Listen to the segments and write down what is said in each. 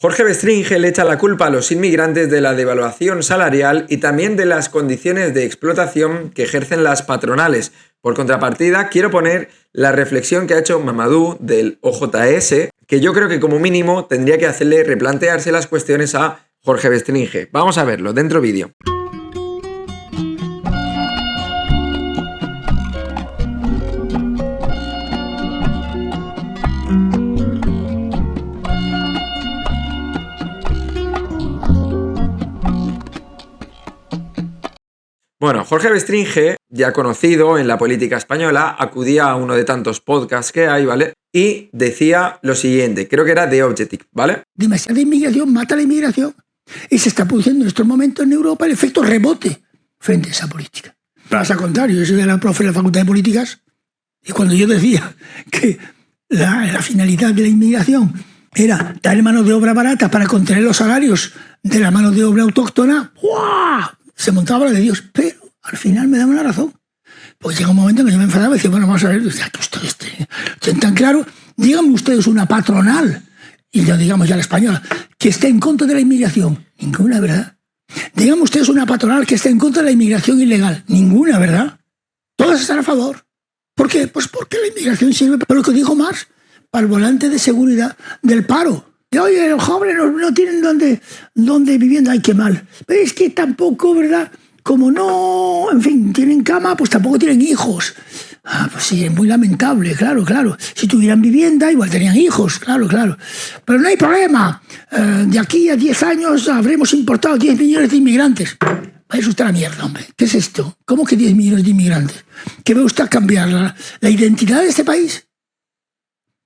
Jorge Bestringe le echa la culpa a los inmigrantes de la devaluación salarial y también de las condiciones de explotación que ejercen las patronales. Por contrapartida, quiero poner la reflexión que ha hecho Mamadou del OJS, que yo creo que como mínimo tendría que hacerle replantearse las cuestiones a Jorge Bestringe. Vamos a verlo, dentro vídeo. Bueno, Jorge Bestringe, ya conocido en la política española, acudía a uno de tantos podcasts que hay, ¿vale? Y decía lo siguiente, creo que era The Objective, ¿vale? Demasiada inmigración mata la inmigración y se está produciendo en estos momentos en Europa el efecto rebote frente a esa política. Pasa al contrario, yo soy la profe de la Facultad de Políticas y cuando yo decía que la finalidad de la inmigración era dar mano de obra barata para contener los salarios de la mano de obra autóctona, ¡guau!, se montaba la de Dios, pero al final me daban la razón. Porque llega un momento en que yo me enfadaba y decía, bueno, vamos a ver, ya que ustedes tienen tan claro, díganme ustedes una patronal, y ya digamos ya la española, que esté en contra de la inmigración. Ninguna, ¿verdad? Díganme ustedes una patronal que esté en contra de la inmigración ilegal. Ninguna, ¿verdad? Todas están a favor. ¿Por qué? Pues porque la inmigración sirve para lo que dijo Marx, para el volante de seguridad del paro. Y, oye, los jóvenes no tienen dónde vivienda, ay, qué mal. Pero es que tampoco, ¿verdad? Como no, en fin, tienen cama, pues tampoco tienen hijos. Ah, pues sí, es muy lamentable, claro. Si tuvieran vivienda, igual tenían hijos, claro. Pero no hay problema. De aquí a 10 años habremos importado 10 millones de inmigrantes. Vaya usted a la mierda, hombre. ¿Qué es esto? ¿Cómo que 10 millones de inmigrantes? ¿Qué ve usted cambiar la identidad de este país?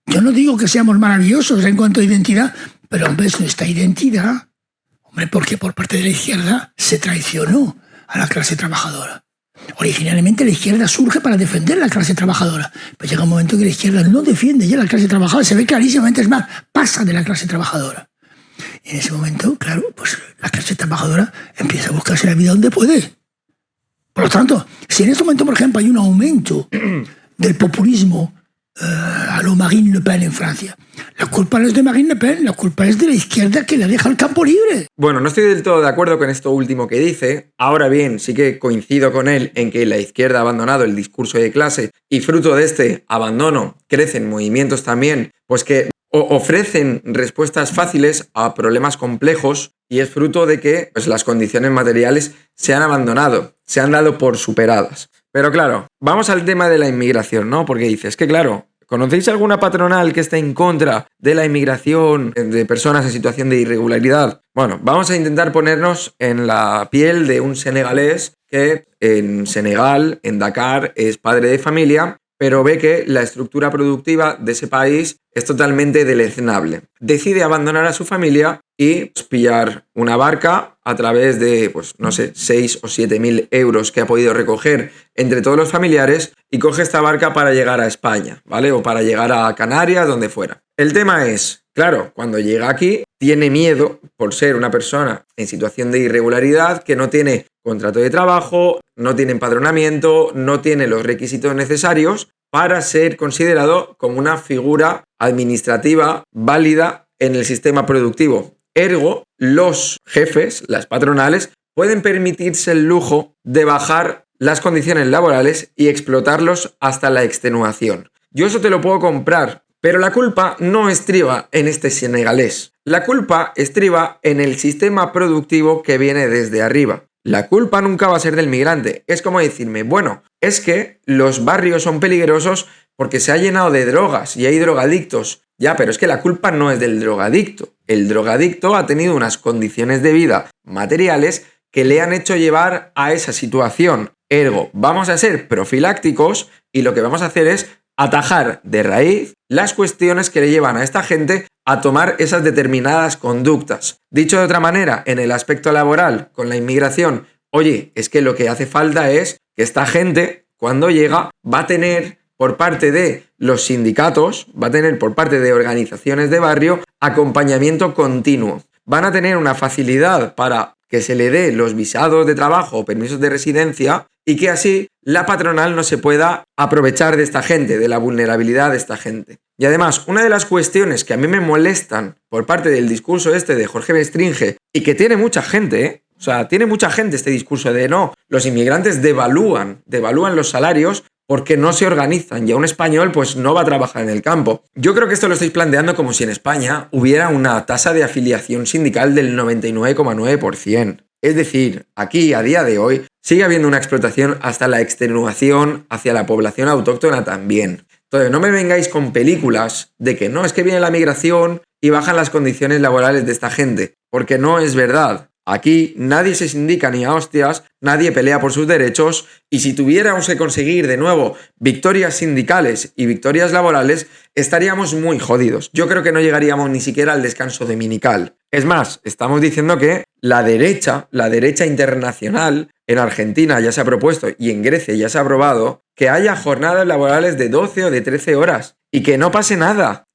Yo no digo que seamos maravillosos en cuanto a identidad, pero hombre, es nuestra identidad. Hombre, porque por parte de la izquierda se traicionó a la clase trabajadora. Originalmente la izquierda surge para defender a la clase trabajadora, pero llega un momento que la izquierda no defiende ya a la clase trabajadora, se ve clarísimamente, es más, pasa de la clase trabajadora. Y en ese momento, claro, pues la clase trabajadora empieza a buscarse la vida donde puede. Por lo tanto, si en este momento, por ejemplo, hay un aumento del populismo a lo Marine Le Pen en Francia, la culpa no es de Marine Le Pen, la culpa es de la izquierda que le deja el campo libre. Bueno, no estoy del todo de acuerdo con esto último que dice. Ahora bien, sí que coincido con él en que la izquierda ha abandonado el discurso de clase y fruto de este abandono crecen movimientos también, pues que ofrecen respuestas fáciles a problemas complejos y es fruto de que pues, las condiciones materiales se han abandonado, se han dado por superadas. Pero claro, vamos al tema de la inmigración, ¿no? Porque dices que claro, ¿conocéis alguna patronal que esté en contra de la inmigración de personas en situación de irregularidad? Bueno, vamos a intentar ponernos en la piel de un senegalés que en Senegal, en Dakar, es padre de familia, pero ve que la estructura productiva de ese país es totalmente deleznable. Decide abandonar a su familia y pillar una barca a través de, pues no sé, 6 o 7 mil euros que ha podido recoger entre todos los familiares y coge esta barca para llegar a España, ¿vale? O para llegar a Canarias, donde fuera. El tema es, claro, cuando llega aquí tiene miedo por ser una persona en situación de irregularidad que no tiene contrato de trabajo, no tiene empadronamiento, no tiene los requisitos necesarios para ser considerado como una figura administrativa válida en el sistema productivo. Ergo, los jefes, las patronales, pueden permitirse el lujo de bajar las condiciones laborales y explotarlos hasta la extenuación. Yo eso te lo puedo comprar, pero la culpa no estriba en este senegalés. La culpa estriba en el sistema productivo que viene desde arriba. La culpa nunca va a ser del migrante. Es como decirme, bueno, es que los barrios son peligrosos porque se ha llenado de drogas y hay drogadictos. Ya, pero es que la culpa no es del drogadicto. El drogadicto ha tenido unas condiciones de vida materiales que le han hecho llevar a esa situación. Ergo, vamos a ser profilácticos y lo que vamos a hacer es atajar de raíz las cuestiones que le llevan a esta gente a tomar esas determinadas conductas. Dicho de otra manera, en el aspecto laboral, con la inmigración, oye, es que lo que hace falta es que esta gente, cuando llega, va a tener por parte de los sindicatos, va a tener por parte de organizaciones de barrio, acompañamiento continuo. Van a tener una facilidad para que se le dé los visados de trabajo o permisos de residencia y que así la patronal no se pueda aprovechar de esta gente, de la vulnerabilidad de esta gente. Y además, una de las cuestiones que a mí me molestan por parte del discurso este de Jorge Bestringe, y que tiene mucha gente, o sea, tiene mucha gente este discurso de no, los inmigrantes devalúan los salarios porque no se organizan y a un español pues no va a trabajar en el campo. Yo creo que esto lo estáis planteando como si en España hubiera una tasa de afiliación sindical del 99,9%. Es decir, aquí a día de hoy sigue habiendo una explotación hasta la extenuación hacia la población autóctona también. Entonces no me vengáis con películas de que no, es que viene la migración y bajan las condiciones laborales de esta gente, porque no es verdad. Aquí nadie se sindica ni a hostias, nadie pelea por sus derechos y si tuviéramos que conseguir de nuevo victorias sindicales y victorias laborales, estaríamos muy jodidos. Yo creo que no llegaríamos ni siquiera al descanso dominical. Es más, estamos diciendo que la derecha internacional en Argentina ya se ha propuesto y en Grecia ya se ha aprobado que haya jornadas laborales de 12 o de 13 horas y que no pase nada,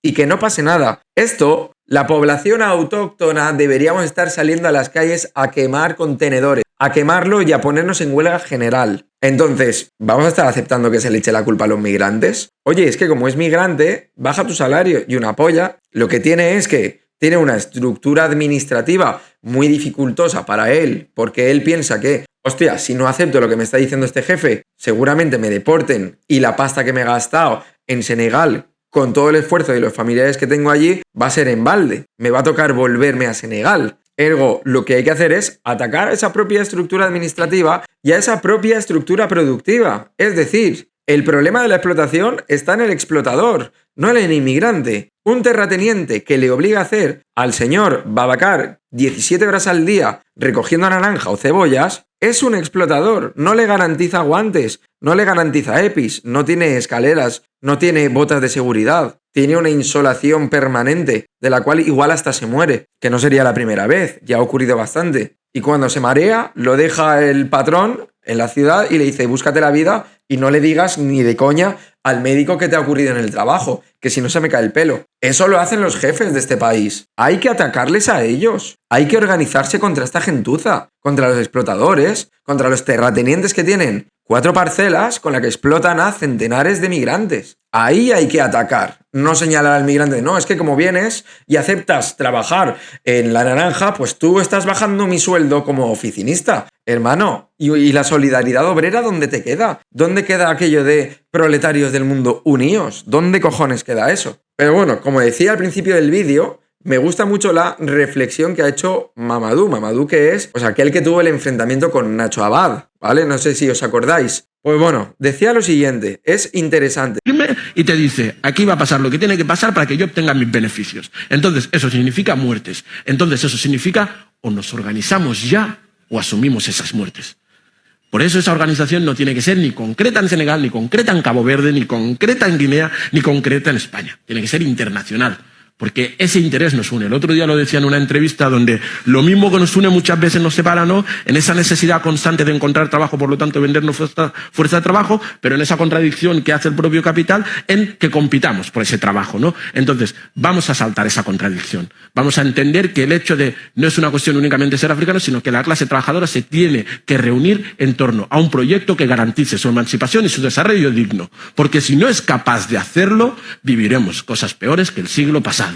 Esto, la población autóctona deberíamos estar saliendo a las calles a quemar contenedores, a quemarlo y a ponernos en huelga general. Entonces, ¿vamos a estar aceptando que se le eche la culpa a los migrantes? Oye, es que como es migrante, baja tu salario y una polla. Lo que tiene es que tiene una estructura administrativa muy dificultosa para él, porque él piensa que, hostia, si no acepto lo que me está diciendo este jefe, seguramente me deporten y la pasta que me he gastado en Senegal con todo el esfuerzo de los familiares que tengo allí va a ser en balde. Me va a tocar volverme a Senegal. Ergo, lo que hay que hacer es atacar a esa propia estructura administrativa y a esa propia estructura productiva. Es decir, el problema de la explotación está en el explotador, no en el inmigrante. Un terrateniente que le obliga a hacer al señor Babacar 17 horas al día recogiendo naranja o cebollas es un explotador, no le garantiza guantes, no le garantiza EPIs, no tiene escaleras, no tiene botas de seguridad, tiene una insolación permanente de la cual igual hasta se muere, que no sería la primera vez, ya ha ocurrido bastante. Y cuando se marea, lo deja el patrón en la ciudad y le dice, búscate la vida y no le digas ni de coña al médico que te ha ocurrido en el trabajo, que si no se me cae el pelo. Eso lo hacen los jefes de este país. Hay que atacarles a ellos. Hay que organizarse contra esta gentuza, contra los explotadores, contra los terratenientes que tienen 4 parcelas con las que explotan a centenares de migrantes. Ahí hay que atacar, no señalar al migrante. No, es que como vienes y aceptas trabajar en la naranja, pues tú estás bajando mi sueldo como oficinista. Hermano, ¿y la solidaridad obrera dónde te queda? ¿Dónde queda aquello de proletarios del mundo unidos? ¿Dónde cojones queda eso? Pero bueno, como decía al principio del vídeo, me gusta mucho la reflexión que ha hecho Mamadou. Mamadou, que es pues, aquel que tuvo el enfrentamiento con Nacho Abad, ¿vale? No sé si os acordáis. Pues bueno, decía lo siguiente, es interesante. Y te dice, aquí va a pasar lo que tiene que pasar para que yo obtenga mis beneficios. Entonces, eso significa muertes. Entonces, eso significa o nos organizamos ya o asumimos esas muertes. Por eso esa organización no tiene que ser ni concreta en Senegal, ni concreta en Cabo Verde, ni concreta en Guinea, ni concreta en España. Tiene que ser internacional. Porque ese interés nos une. El otro día lo decía en una entrevista donde lo mismo que nos une muchas veces nos separa, ¿no? En esa necesidad constante de encontrar trabajo, por lo tanto vendernos fuerza de trabajo, pero en esa contradicción que hace el propio capital en que compitamos por ese trabajo, ¿no? Entonces, vamos a saltar esa contradicción. Vamos a entender que el hecho de no es una cuestión únicamente de ser africano, sino que la clase trabajadora se tiene que reunir en torno a un proyecto que garantice su emancipación y su desarrollo digno. Porque si no es capaz de hacerlo, viviremos cosas peores que el siglo pasado.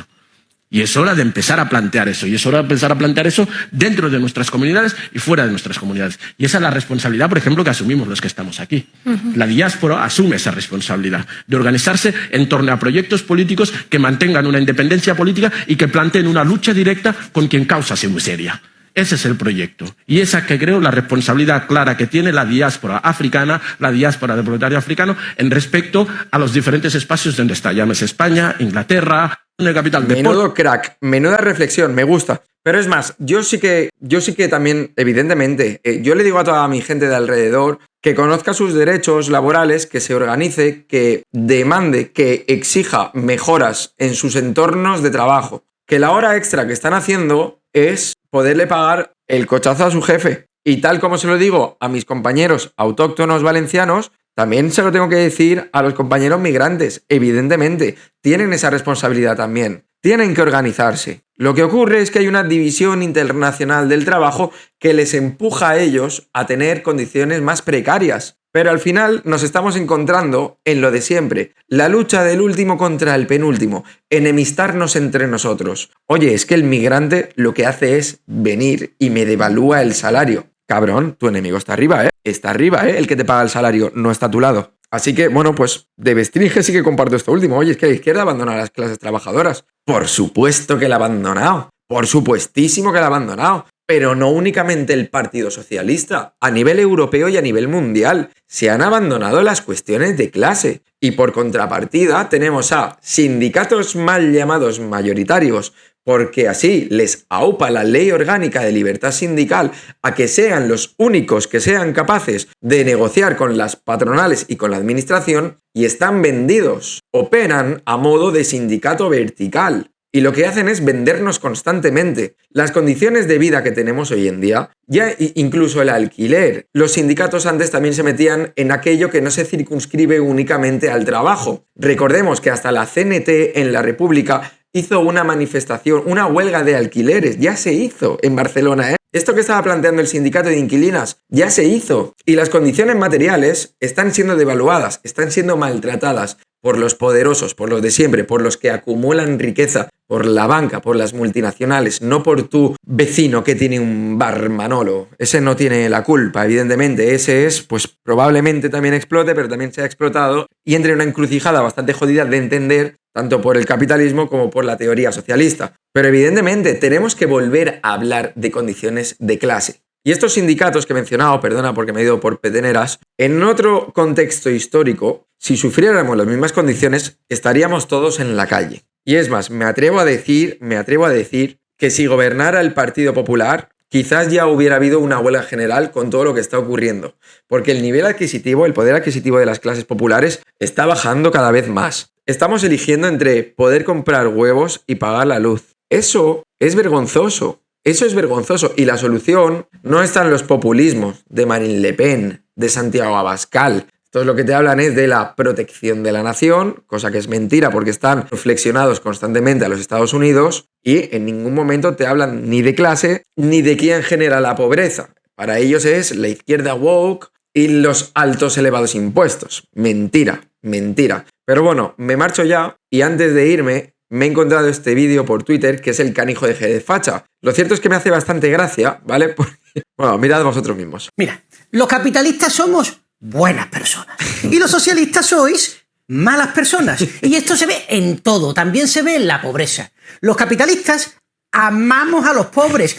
Y es hora de empezar a plantear eso. Y es hora de empezar a plantear eso dentro de nuestras comunidades y fuera de nuestras comunidades. Y esa es la responsabilidad, por ejemplo, que asumimos los que estamos aquí. La diáspora asume esa responsabilidad de organizarse en torno a proyectos políticos que mantengan una independencia política y que planteen una lucha directa con quien causa su miseria. Ese es el proyecto. Y esa que creo la responsabilidad clara que tiene la diáspora africana, la diáspora del proletario africano, en respecto a los diferentes espacios donde está. Llámese España, Inglaterra, en el capital de Menudo crack, menuda reflexión, me gusta. Pero es más, yo sí que también, evidentemente, yo le digo a toda mi gente de alrededor que conozca sus derechos laborales, que se organice, que demande, que exija mejoras en sus entornos de trabajo. Que la hora extra que están haciendo es poderle pagar el cochazo a su jefe. Y tal como se lo digo a mis compañeros autóctonos valencianos, también se lo tengo que decir a los compañeros migrantes. Evidentemente, tienen esa responsabilidad también. Tienen que organizarse. Lo que ocurre es que hay una división internacional del trabajo que les empuja a ellos a tener condiciones más precarias. Pero al final nos estamos encontrando en lo de siempre, la lucha del último contra el penúltimo, enemistarnos entre nosotros. Oye, es que el migrante lo que hace es venir y me devalúa el salario. Cabrón, tu enemigo está arriba, ¿eh? Está arriba, ¿eh? El que te paga el salario no está a tu lado. Así que, bueno, pues de Bestringe sí que comparto esto último. Oye, es que la izquierda abandona a las clases trabajadoras. Por supuesto que la ha abandonado. Por supuestísimo que la ha abandonado. Pero no únicamente el Partido Socialista. A nivel europeo y a nivel mundial se han abandonado las cuestiones de clase. Y por contrapartida tenemos a sindicatos mal llamados mayoritarios, porque así les aupa la ley orgánica de libertad sindical a que sean los únicos que sean capaces de negociar con las patronales y con la administración, y están vendidos. Operan a modo de sindicato vertical. Y lo que hacen es vendernos constantemente. Las condiciones de vida que tenemos hoy en día, ya incluso el alquiler. Los sindicatos antes también se metían en aquello que no se circunscribe únicamente al trabajo. Recordemos que hasta la CNT en la República hizo una manifestación, una huelga de alquileres. Ya se hizo en Barcelona, ¿eh? Esto que estaba planteando el sindicato de inquilinas ya se hizo. Y las condiciones materiales están siendo devaluadas, están siendo maltratadas por los poderosos, por los de siempre, por los que acumulan riqueza, por la banca, por las multinacionales, no por tu vecino que tiene un bar Manolo. Ese no tiene la culpa, evidentemente. Ese es, pues probablemente también explote, pero también se ha explotado y entre en una encrucijada bastante jodida de entender, tanto por el capitalismo como por la teoría socialista. Pero evidentemente tenemos que volver a hablar de condiciones de clase. Y estos sindicatos que he mencionado, perdona porque me he ido por peteneras, en otro contexto histórico, si sufriéramos las mismas condiciones, estaríamos todos en la calle. Y es más, me atrevo a decir que si gobernara el Partido Popular, quizás ya hubiera habido una huelga general con todo lo que está ocurriendo. Porque el nivel adquisitivo, el poder adquisitivo de las clases populares está bajando cada vez más. Estamos eligiendo entre poder comprar huevos y pagar la luz. Eso es vergonzoso. Eso es vergonzoso. Y la solución no está en los populismos de Marine Le Pen, de Santiago Abascal. Entonces lo que te hablan es de la protección de la nación, cosa que es mentira porque están flexionados constantemente a los Estados Unidos y en ningún momento te hablan ni de clase ni de quién genera la pobreza. Para ellos es la izquierda woke y los altos elevados impuestos. Mentira, mentira. Pero bueno, me marcho ya y antes de irme me he encontrado este vídeo por Twitter que es el canijo de Jerez Facha. Lo cierto es que me hace bastante gracia, ¿vale? Porque, bueno, mirad vosotros mismos. Mira, los capitalistas somos buenas personas y los socialistas sois malas personas. Y esto se ve en todo, también se ve en la pobreza. Los capitalistas amamos a los pobres.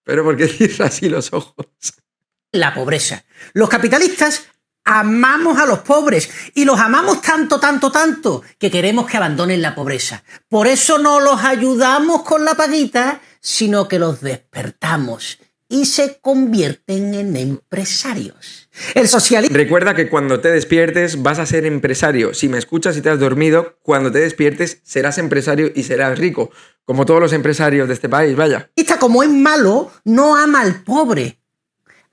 Pero ¿por qué cierras así los ojos? La pobreza. Los capitalistas amamos a los pobres y los amamos tanto, tanto, tanto que queremos que abandonen la pobreza. Por eso no los ayudamos con la paguita, sino que los despertamos y se convierten en empresarios. El socialismo... Recuerda que cuando te despiertes vas a ser empresario. Si me escuchas y te has dormido, cuando te despiertes serás empresario y serás rico. Como todos los empresarios de este país, vaya. Como es malo, no ama al pobre.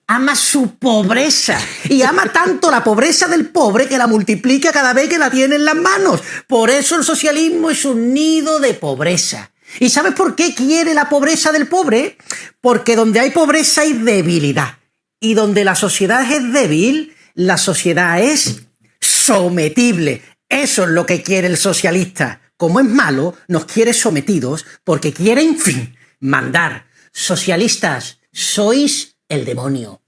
Ama su pobreza y ama tanto la pobreza del pobre que la multiplica cada vez que la tiene en las manos. Por eso el socialismo es un nido de pobreza. ¿Y sabes por qué quiere la pobreza del pobre? Porque donde hay pobreza hay debilidad. Y donde la sociedad es débil, la sociedad es sometible. Eso es lo que quiere el socialista. Como es malo, nos quiere sometidos porque quiere, en fin, mandar. Socialistas, sois el demonio.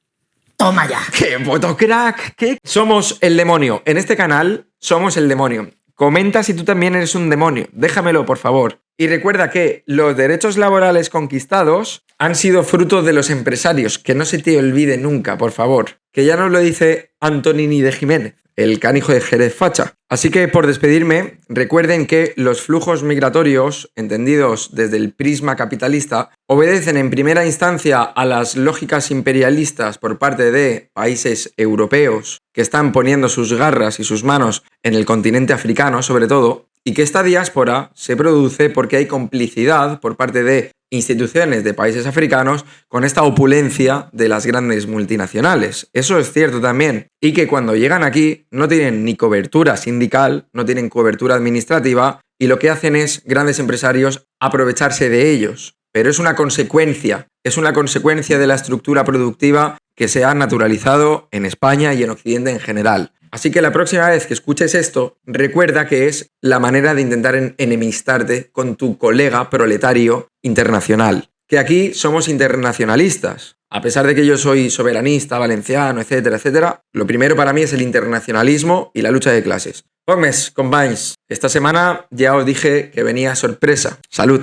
Toma ya. ¡Qué puto crack! ¿Qué? Somos el demonio. En este canal somos el demonio. Comenta si tú también eres un demonio. Déjamelo, por favor. Y recuerda que los derechos laborales conquistados han sido fruto de los empresarios. Que no se te olvide nunca, por favor. Que ya nos lo dice Antonini de Jiménez, el canijo de Jerez Facha. Así que, por despedirme, recuerden que los flujos migratorios, entendidos desde el prisma capitalista, obedecen en primera instancia a las lógicas imperialistas por parte de países europeos que están poniendo sus garras y sus manos en el continente africano, sobre todo, y que esta diáspora se produce porque hay complicidad por parte de instituciones de países africanos con esta opulencia de las grandes multinacionales. Eso es cierto también. Y que cuando llegan aquí no tienen ni cobertura sindical, no tienen cobertura administrativa y lo que hacen es grandes empresarios aprovecharse de ellos. Pero es una consecuencia de la estructura productiva que se ha naturalizado en España y en Occidente en general. Así que la próxima vez que escuches esto, recuerda que es la manera de intentar enemistarte con tu colega proletario internacional. Que aquí somos internacionalistas. A pesar de que yo soy soberanista, valenciano, etcétera, etcétera, lo primero para mí es el internacionalismo y la lucha de clases. Bon mes, companys, esta semana ya os dije que venía sorpresa. Salud.